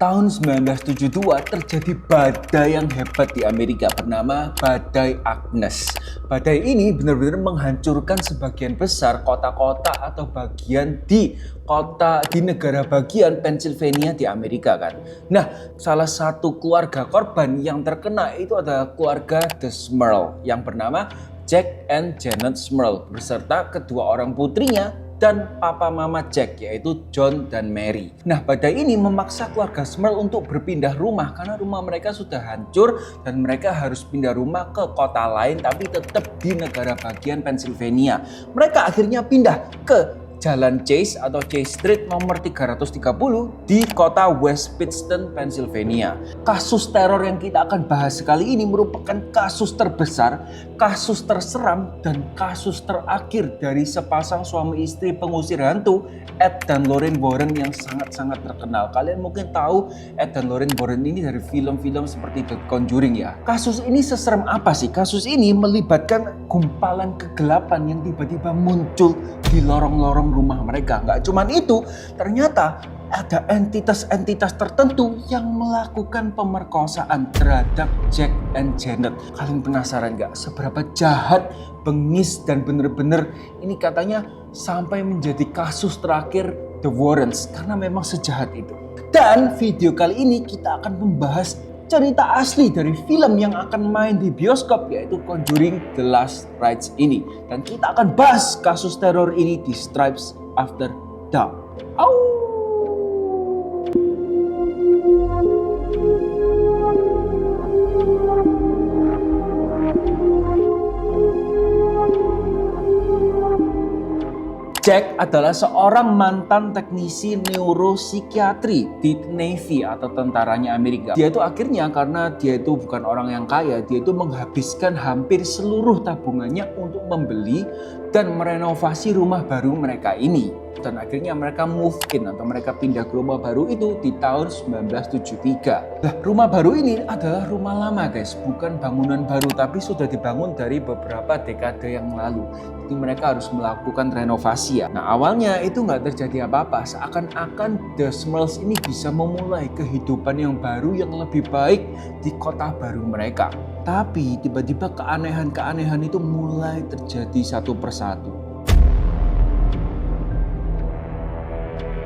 Tahun 1972 terjadi badai yang hebat di Amerika bernama Badai Agnes. Badai ini benar-benar menghancurkan sebagian besar kota-kota atau bagian di negara bagian Pennsylvania di Amerika kan. Nah, salah satu keluarga korban yang terkena itu adalah keluarga The Smurl yang bernama Jack and Janet Smurl beserta kedua orang putrinya dan papa mama Jack, yaitu John dan Mary. Nah, badai ini memaksa keluarga Smurl untuk berpindah rumah karena rumah mereka sudah hancur dan mereka harus pindah rumah ke kota lain tapi tetap di negara bagian Pennsylvania. Mereka akhirnya pindah ke Jalan Chase atau Chase Street nomor 330 di kota West Pittston, Pennsylvania. Kasus teror yang kita akan bahas kali ini merupakan kasus terbesar, kasus terseram, dan kasus terakhir dari sepasang suami istri pengusir hantu Ed dan Lorraine Warren yang sangat-sangat terkenal. Kalian mungkin tahu Ed dan Lorraine Warren ini dari film-film seperti The Conjuring ya. Kasus ini seserem apa sih? Kasus ini melibatkan gumpalan kegelapan yang tiba-tiba muncul di lorong-lorong rumah mereka. Nggak cuman itu, ternyata ada entitas-entitas tertentu yang melakukan pemerkosaan terhadap Jack and Janet. Kalian penasaran nggak seberapa jahat, bengis, dan bener-bener ini katanya sampai menjadi kasus terakhir The Warrens karena memang sejahat itu. Dan video kali ini kita akan membahas cerita asli dari film yang akan main di bioskop, yaitu Conjuring The Last Rites ini. Dan kita akan bahas kasus teror ini di Stripes After Dark. Au! Jack adalah seorang mantan teknisi neuropsikiatri di Navy atau tentaranya Amerika. Dia itu akhirnya karena dia itu bukan orang yang kaya, dia itu menghabiskan hampir seluruh tabungannya untuk membeli dan merenovasi rumah baru mereka ini. Dan akhirnya mereka move in atau mereka pindah ke rumah baru itu di tahun 1973. Nah, rumah baru ini adalah rumah lama guys, bukan bangunan baru tapi sudah dibangun dari beberapa dekade yang lalu. Jadi mereka harus melakukan renovasi ya. Nah, awalnya itu nggak terjadi apa-apa, seakan-akan The Smurls ini bisa memulai kehidupan yang baru yang lebih baik di kota baru mereka. Tapi tiba-tiba keanehan-keanehan itu mulai terjadi satu persatu.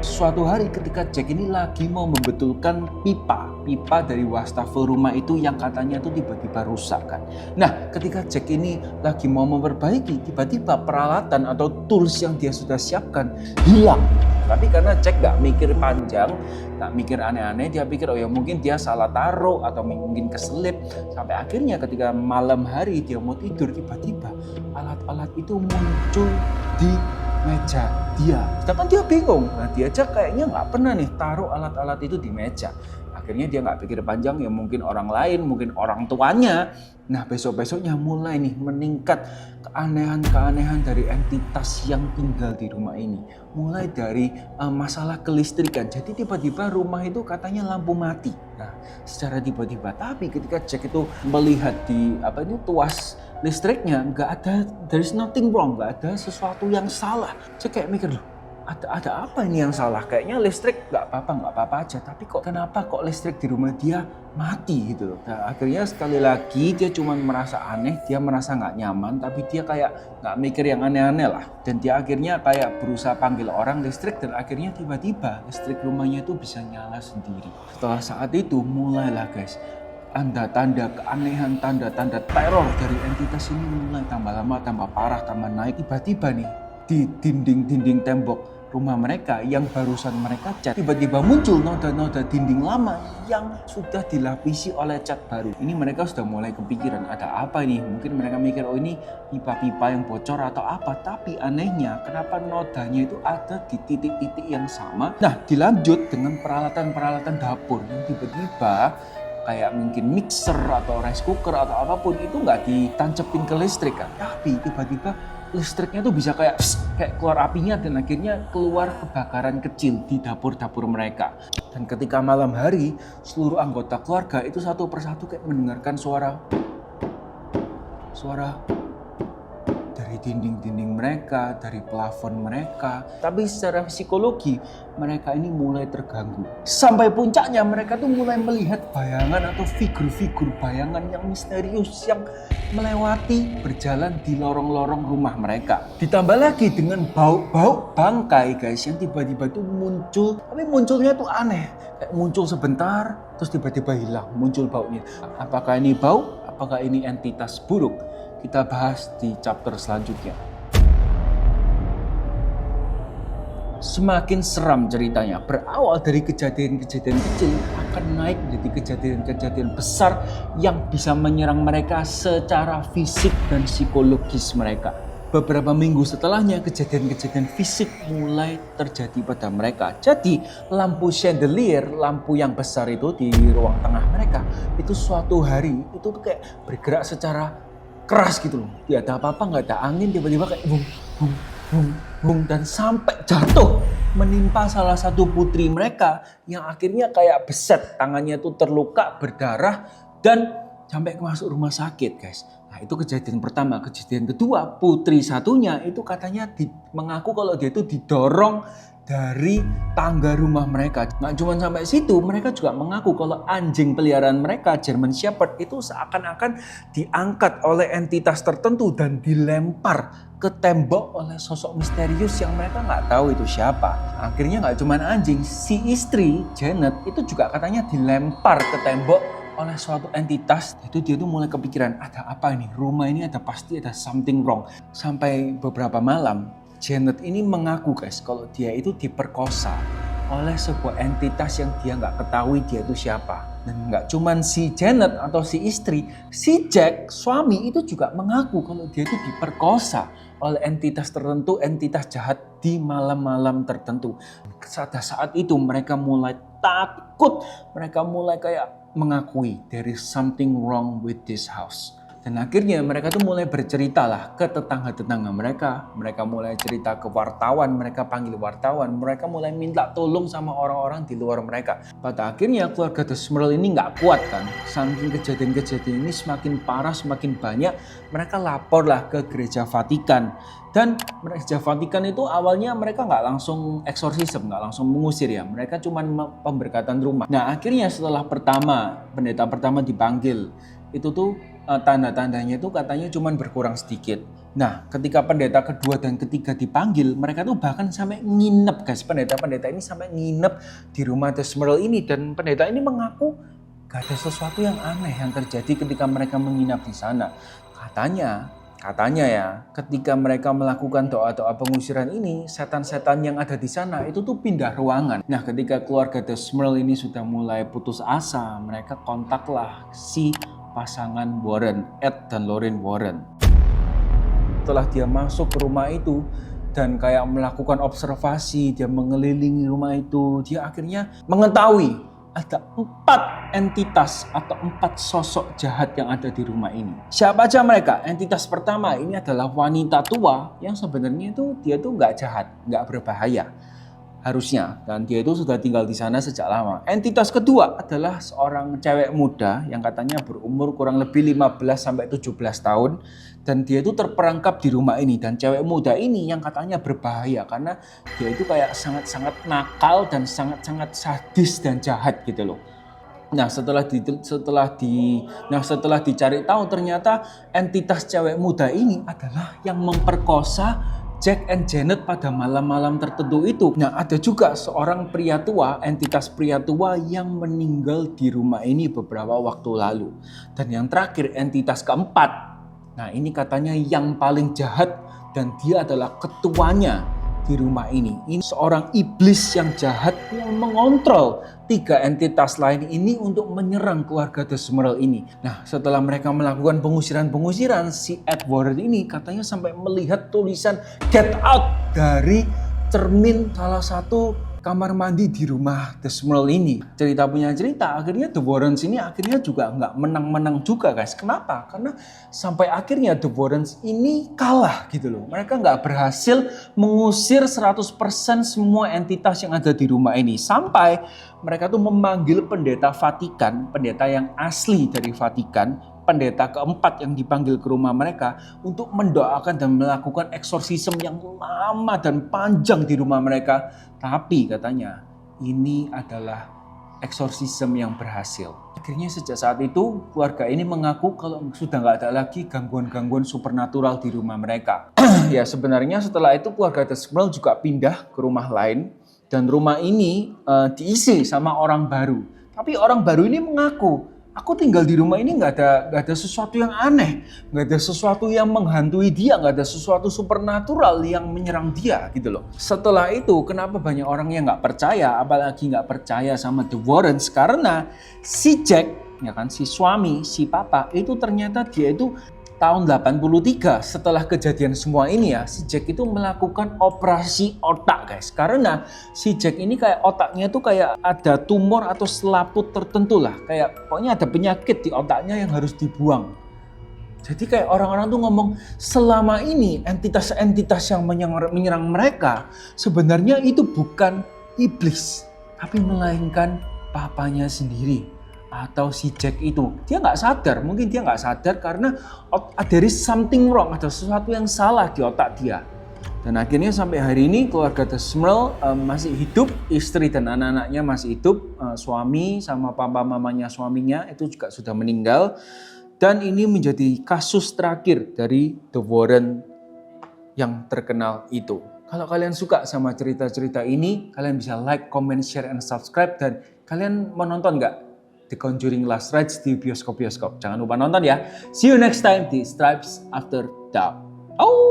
Suatu hari ketika Jack ini lagi mau membetulkan pipa dari wastafel rumah itu yang katanya tuh tiba-tiba rusak kan. Nah, ketika Jack ini lagi mau memperbaiki, tiba-tiba peralatan atau tools yang dia sudah siapkan hilang. Tapi karena Jack gak mikir panjang, gak mikir aneh-aneh, dia pikir oh ya mungkin dia salah taruh atau mungkin keselip. Sampai akhirnya ketika malam hari dia mau tidur, tiba-tiba alat-alat itu muncul di meja dia. Sedangkan dia bingung. Nah, dia aja kayaknya nggak pernah nih taruh alat-alat itu di meja. Akhirnya dia nggak pikir panjang, ya mungkin orang lain, mungkin orang tuanya. Nah, besok-besoknya mulai nih meningkat keanehan-keanehan dari entitas yang tinggal di rumah ini. Mulai dari masalah kelistrikan. Jadi tiba-tiba rumah itu katanya lampu mati. Nah, secara tiba-tiba. Tapi ketika Jack itu melihat di tuas listriknya, nggak ada, there is nothing wrong, nggak ada sesuatu yang salah. Saya kayak mikir loh, ada apa ini yang salah? Kayaknya listrik nggak apa-apa aja. Tapi kenapa listrik di rumah dia mati gitu loh. Nah, akhirnya sekali lagi dia cuma merasa aneh, dia merasa nggak nyaman, tapi dia kayak nggak mikir yang aneh-aneh lah. Dan dia akhirnya kayak berusaha panggil orang listrik dan akhirnya tiba-tiba listrik rumahnya itu bisa nyala sendiri. Setelah saat itu mulailah guys, tanda-tanda keanehan, tanda-tanda teror dari entitas ini mulai tambah lama, tambah parah, tambah naik. Tiba-tiba nih di dinding-dinding tembok rumah mereka yang barusan mereka cat, tiba-tiba muncul noda-noda dinding lama yang sudah dilapisi oleh cat baru. Ini mereka sudah mulai kepikiran ada apa ini? Mungkin mereka mikir oh ini pipa-pipa yang bocor atau apa. Tapi anehnya kenapa nodanya itu ada di titik-titik yang sama. Nah, dilanjut dengan peralatan-peralatan dapur yang tiba-tiba kayak mungkin mixer atau rice cooker atau apapun itu nggak ditancepin ke listrik kan. Tapi tiba-tiba listriknya tuh bisa kayak keluar apinya dan akhirnya keluar kebakaran kecil di dapur-dapur mereka. Dan ketika malam hari, seluruh anggota keluarga itu satu persatu kayak mendengarkan suara dari dari dinding-dinding mereka, dari plafon mereka. Tapi secara psikologi mereka ini mulai terganggu. Sampai puncaknya mereka tuh mulai melihat bayangan atau figur-figur bayangan yang misterius yang melewati berjalan di lorong-lorong rumah mereka. Ditambah lagi dengan bau-bau bangkai guys yang tiba-tiba tuh muncul. Tapi munculnya tuh aneh. Kayak muncul sebentar terus tiba-tiba hilang muncul baunya. Apakah ini bau? Apakah ini entitas buruk? Kita bahas di chapter selanjutnya. Semakin seram ceritanya, berawal dari kejadian-kejadian kecil akan naik menjadi kejadian-kejadian besar yang bisa menyerang mereka secara fisik dan psikologis mereka. Beberapa minggu setelahnya kejadian-kejadian fisik mulai terjadi pada mereka. Jadi lampu chandelier, lampu yang besar itu di ruang tengah mereka, itu suatu hari itu tuh kayak bergerak secara keras gitu loh. Tidak ada apa-apa, nggak ada angin, tiba-tiba kayak bung, bung, bung, bung, dan sampai jatuh menimpa salah satu putri mereka yang akhirnya kayak beset, tangannya tuh terluka, berdarah, dan sampai masuk rumah sakit guys. Nah itu kejadian pertama. Kejadian kedua, putri satunya itu katanya mengaku kalau dia itu didorong dari tangga rumah mereka. Nggak cuma sampai situ, mereka juga mengaku kalau anjing peliharaan mereka, German Shepherd, itu seakan-akan diangkat oleh entitas tertentu dan dilempar ke tembok oleh sosok misterius yang mereka nggak tahu itu siapa. Akhirnya nggak cuma anjing, si istri Janet itu juga katanya dilempar ke tembok oleh suatu entitas. Itu dia tuh mulai kepikiran, ada apa ini? Rumah ini pasti ada something wrong. Sampai beberapa malam Janet ini mengaku guys kalau dia itu diperkosa oleh sebuah entitas yang dia nggak ketahui dia itu siapa. Dan nggak cuman si Janet atau si istri, si Jack suami itu juga mengaku kalau dia itu diperkosa oleh entitas tertentu, entitas jahat di malam-malam tertentu. Saat itu mereka mulai takut, mereka mulai kayak mengakui there is something wrong with this house. Dan akhirnya mereka tuh mulai bercerita lah ke tetangga-tetangga mereka. Mereka mulai cerita ke wartawan, mereka panggil wartawan. Mereka mulai minta tolong sama orang-orang di luar mereka. Pada akhirnya keluarga The Smurl ini nggak kuat kan. Saking kejadian-kejadian ini semakin parah, semakin banyak. Mereka lapor lah ke gereja Vatikan. Dan gereja Vatikan itu awalnya mereka nggak langsung eksorsisme, nggak langsung mengusir ya. Mereka cuma pemberkatan rumah. Nah akhirnya setelah pendeta pertama dipanggil, itu tuh tanda-tandanya itu katanya cuma berkurang sedikit. Nah ketika pendeta kedua dan ketiga dipanggil, mereka tuh bahkan sampai nginep guys. Pendeta-pendeta ini sampai nginep di rumah The Smurl ini. Dan pendeta ini mengaku gak ada sesuatu yang aneh yang terjadi ketika mereka menginap di sana. Katanya ya, ketika mereka melakukan doa-doa pengusiran ini, setan-setan yang ada di sana itu tuh pindah ruangan. Nah ketika keluarga The Smurl ini sudah mulai putus asa, mereka kontaklah si pasangan Warren, Ed dan Lorraine Warren. Setelah dia masuk ke rumah itu dan kayak melakukan observasi, dia mengelilingi rumah itu, dia akhirnya mengetahui ada 4 entitas atau 4 sosok jahat yang ada di rumah ini. Siapa aja mereka? Entitas pertama ini adalah wanita tua yang sebenarnya itu dia tuh nggak jahat, nggak berbahaya. Harusnya, dan dia itu sudah tinggal di sana sejak lama. Entitas kedua adalah seorang cewek muda yang katanya berumur kurang lebih 15-17 tahun. Dan dia itu terperangkap di rumah ini. Dan cewek muda ini yang katanya berbahaya karena dia itu kayak sangat-sangat nakal dan sangat-sangat sadis dan jahat gitu loh. Nah setelah dicari tahu ternyata entitas cewek muda ini adalah yang memperkosa Jack and Janet pada malam-malam tertentu itu. Nah ada juga seorang pria tua, entitas pria tua yang meninggal di rumah ini beberapa waktu lalu. Dan yang terakhir entitas keempat. Nah ini katanya yang paling jahat dan dia adalah ketuanya di rumah ini. Ini seorang iblis yang jahat yang mengontrol 3 entitas lain ini untuk menyerang keluarga The Smurl ini. Nah setelah mereka melakukan pengusiran, si Ed Warren ini katanya sampai melihat tulisan "Get Out" dari cermin salah satu kamar mandi di rumah The Smurl ini. Cerita punya cerita, akhirnya The Warrens ini akhirnya juga nggak menang-menang juga guys. Kenapa? Karena sampai akhirnya The Warrens ini kalah gitu loh. Mereka nggak berhasil mengusir 100% semua entitas yang ada di rumah ini. Sampai mereka tuh memanggil pendeta Vatikan, pendeta yang asli dari Vatikan, pendeta keempat yang dipanggil ke rumah mereka untuk mendoakan dan melakukan eksorsisme yang lama dan panjang di rumah mereka. Tapi katanya ini adalah eksorsisme yang berhasil. Akhirnya sejak saat itu keluarga ini mengaku kalau sudah nggak ada lagi gangguan-gangguan supernatural di rumah mereka. Ya sebenarnya setelah itu keluarga The Smurl juga pindah ke rumah lain dan rumah ini diisi sama orang baru. Tapi orang baru ini mengaku, aku tinggal di rumah ini nggak ada sesuatu yang aneh, nggak ada sesuatu yang menghantui dia, nggak ada sesuatu supernatural yang menyerang dia gitu loh. Setelah itu kenapa banyak orang yang nggak percaya, apalagi nggak percaya sama The Warrens, karena si Jack, ya kan, si suami, si papa itu ternyata dia itu tahun 83 setelah kejadian semua ini ya, si Jack itu melakukan operasi otak guys. Karena si Jack ini kayak otaknya tuh kayak ada tumor atau selaput tertentu lah. Kayak pokoknya ada penyakit di otaknya yang harus dibuang. Jadi kayak orang-orang tuh ngomong selama ini entitas-entitas yang menyerang mereka sebenarnya itu bukan iblis. Tapi melainkan papanya sendiri. Atau si Jack itu, dia nggak sadar, mungkin dia nggak sadar karena there is something wrong, ada sesuatu yang salah di otak dia. Dan akhirnya sampai hari ini keluarga The Smurl masih hidup, istri dan anak-anaknya masih hidup, suami sama papa mamanya suaminya itu juga sudah meninggal. Dan ini menjadi kasus terakhir dari The Warren yang terkenal itu. Kalau kalian suka sama cerita-cerita ini, kalian bisa like, comment, share, and subscribe. Dan kalian mau nonton nggak The Conjuring Last Rites di bioskop-bioskop? Jangan lupa nonton ya. See you next time di Stripes After Dark. Oh!